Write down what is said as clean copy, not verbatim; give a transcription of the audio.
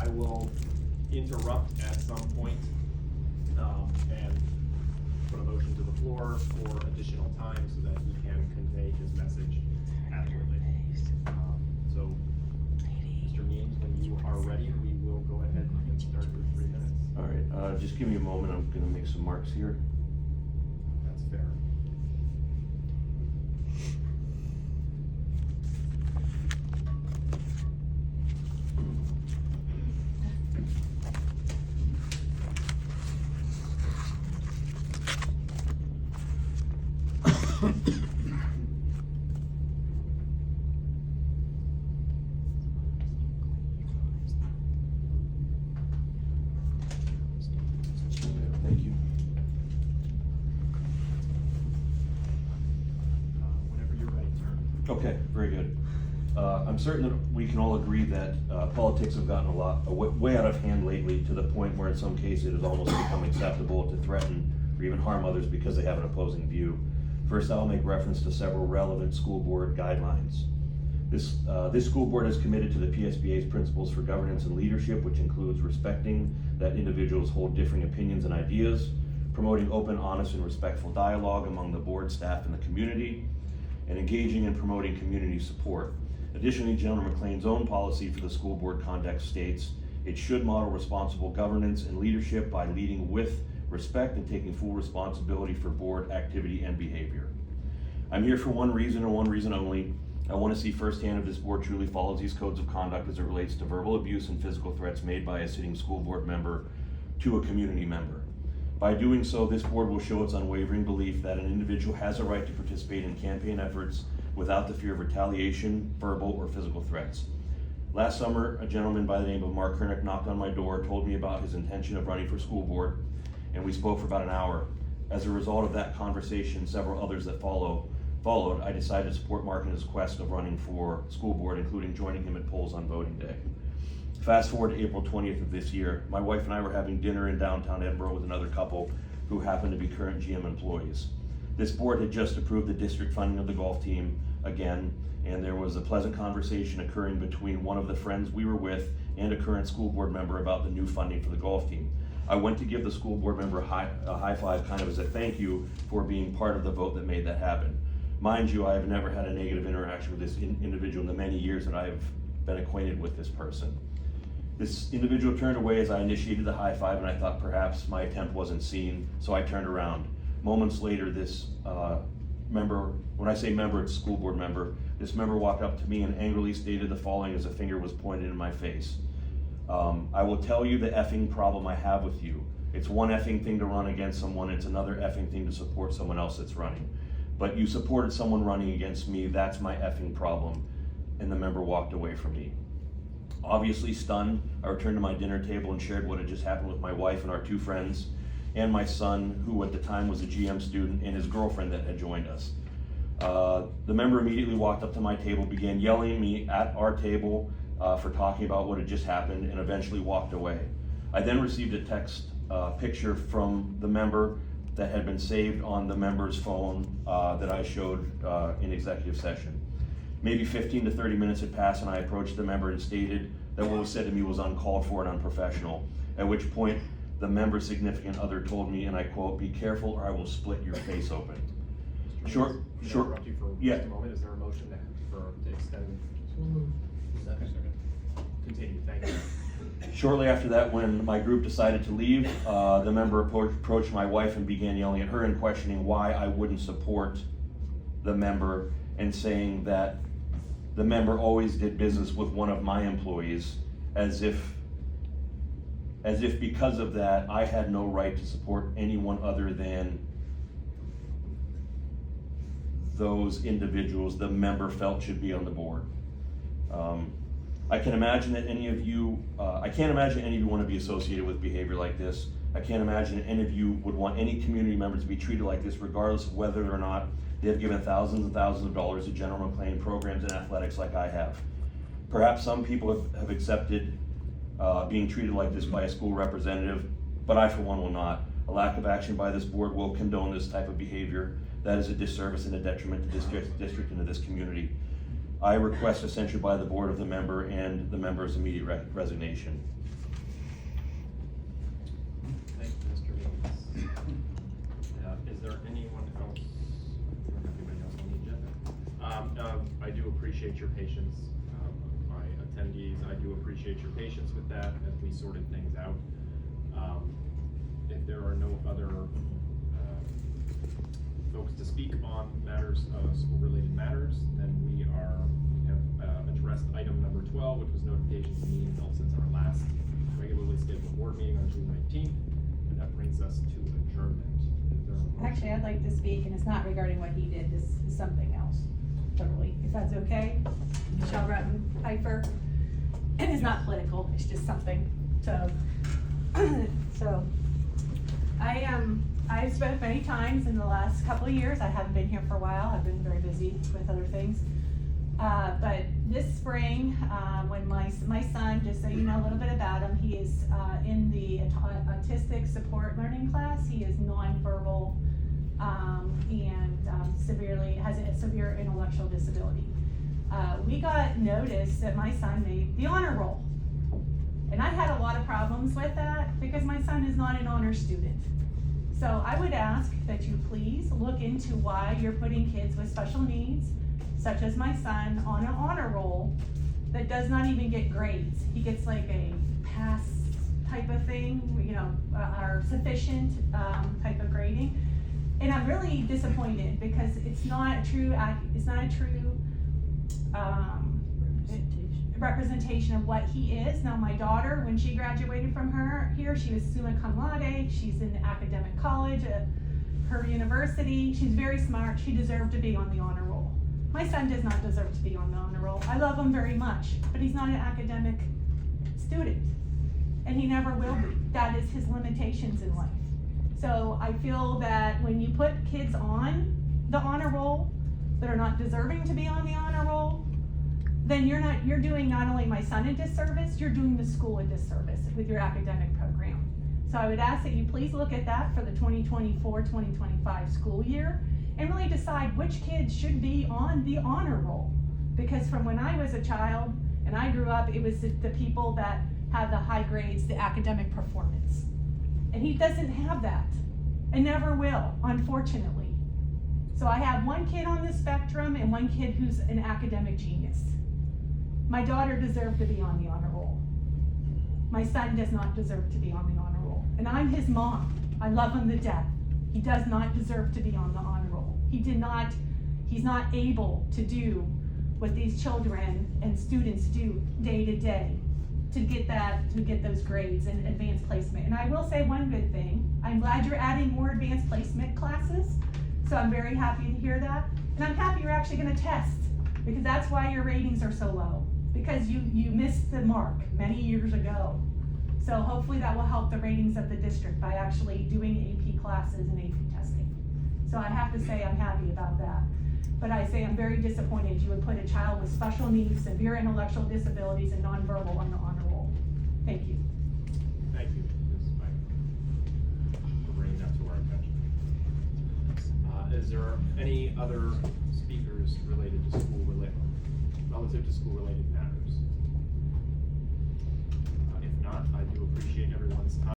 I will interrupt at some point, and put a motion to the floor for additional time so that he can convey his message adequately. So, Mr. Means, when you are ready, we will go ahead and start your 3 minutes. All right, just give me a moment. I'm gonna make some marks here. That's fair. Thank you. Whenever you're ready, sir. Okay, very good. I'm certain that we can all agree that politics have gotten way out of hand lately, to the point where in some cases it has almost become acceptable to threaten or even harm others because they have an opposing view. First, I'll make reference to several relevant school board guidelines. This school board is committed to the PSBA's principles for governance and leadership, which includes respecting that individuals hold differing opinions and ideas, promoting open, honest, and respectful dialogue among the board, staff, and the community, and engaging and promoting community support. Additionally, General McLean's own policy for the school board conduct states it should model responsible governance and leadership by leading with respect and taking full responsibility for board activity and behavior. I'm here for one reason and one reason only. I want to see firsthand if this board truly follows these codes of conduct as it relates to verbal abuse and physical threats made by a sitting school board member to a community member. By doing so, this board will show its unwavering belief that an individual has a right to participate in campaign efforts without the fear of retaliation, verbal, or physical threats. Last summer, a gentleman by the name of Mark Kernick knocked on my door, told me about his intention of running for school board, and we spoke for about an hour. As a result of that conversation, several others that followed, I decided to support Mark in his quest of running for school board, including joining him at polls on voting day. Fast forward to April 20th of this year, my wife and I were having dinner in downtown Edinburgh with another couple who happened to be current GM employees. This board had just approved the district funding of the golf team again, and there was a pleasant conversation occurring between one of the friends we were with and a current school board member about the new funding for the golf team. I went to give the school board member a high five, kind of as a thank you for being part of the vote that made that happen. Mind you, I have never had a negative interaction with this individual in the many years that I've been acquainted with this person. This individual turned away as I initiated the high five, and I thought perhaps my attempt wasn't seen, so I turned around. Moments later, this member, when I say member, it's school board member, this member walked up to me and angrily stated the following as a finger was pointed in my face. I will tell you the effing problem I have with you. It's one effing thing to run against someone, it's another effing thing to support someone else that's running. But you supported someone running against me, that's my effing problem. And the member walked away from me. Obviously stunned, I returned to my dinner table and shared what had just happened with my wife and our two friends, and my son, who at the time was a GM student, and his girlfriend that had joined us. The member immediately walked up to my table, began yelling at me at our table for talking about what had just happened, and eventually walked away. I then received a text picture from the member that had been saved on the member's phone that I showed in executive session. Maybe 15 to 30 minutes had passed, and I approached the member and stated that what was said to me was uncalled for and unprofessional, at which point the member's significant other told me, and I quote, "Be careful or I will split your face open." Short. Interrupt you for just a moment. Is there a motion to extend? Second. Continue, thank you. Shortly after that, when my group decided to leave, the member approached my wife and began yelling at her and questioning why I wouldn't support the member, and saying that the member always did business with one of my employees, as if because of that I had no right to support anyone other than those individuals the member felt should be on the board. I can imagine that any of you, I can't imagine any of you want to be associated with behavior like this. I can't imagine that any of you would want any community member to be treated like this, regardless of whether or not they've given thousands and thousands of dollars to General McLean programs and athletics like I have. Perhaps some people have accepted being treated like this by a school representative, but I for one will not. A lack of action by this board will condone this type of behavior. That is a disservice and a detriment to this district and to this community. I request a censure by the board of the member and the member's immediate resignation. appreciate your patience. My attendees, I do appreciate your patience with that as we sorted things out. If there are no other folks to speak on matters, school-related matters, then we have addressed item number 12, which was notifications of meetings held since our last regularly scheduled board meeting on June 19th, and that brings us to adjournment. Is there a motion? Actually, I'd like to speak, and it's not regarding what he did, this is something else, totally, if that's okay. Michelle Rutten Piper, and it's not political, it's just something, so, I've spoke many times in the last couple of years. I haven't been here for a while, I've been very busy with other things. But this spring, when my son, just so you know a little bit about him, he is in the autistic support learning class. He is nonverbal and has a severe intellectual disability. We got notice that my son made the honor roll. And I had a lot of problems with that because my son is not an honor student. So I would ask that you please look into why you're putting kids with special needs, such as my son, on an honor roll that does not even get grades. He gets like a pass type of thing, you know, or sufficient type of grading. And I'm really disappointed because it's not a true representation of what he is. Now my daughter, when she graduated from here, she was summa cum laude. She's in academic college at her university. She's very smart. She deserved to be on the honor roll. My son does not deserve to be on the honor roll. I love him very much, but he's not an academic student, and he never will be. That is his limitations in life. So I feel that when you put kids on the honor roll that are not deserving to be on the honor roll, then you're doing not only my son a disservice, you're doing the school a disservice with your academic program. So I would ask that you please look at that for the 2024-2025 school year and really decide which kids should be on the honor roll. Because from when I was a child and I grew up, it was the people that had the high grades, the academic performance. And he doesn't have that and never will, unfortunately. So I have one kid on the spectrum and one kid who's an academic genius. My daughter deserved to be on the honor roll. My son does not deserve to be on the honor roll. And I'm his mom. I love him to death. He does not deserve to be on the honor roll. He's not able to do what these children and students do day to day to get those grades and advanced placement. And I will say one good thing. I'm glad you're adding more advanced placement classes. So I'm very happy to hear that. And I'm happy you're actually gonna test, because that's why your ratings are so low. Because you missed the mark many years ago. So hopefully that will help the ratings of the district by actually doing AP classes and AP testing. So I have to say I'm happy about that. But I say I'm very disappointed you would put a child with special needs, severe intellectual disabilities, and nonverbal on the honor roll. Thank you. Thank you, Ms. Piper, for bringing that to our attention. Is there any other speakers related to relative to school-related matters? If not, I do appreciate everyone's time.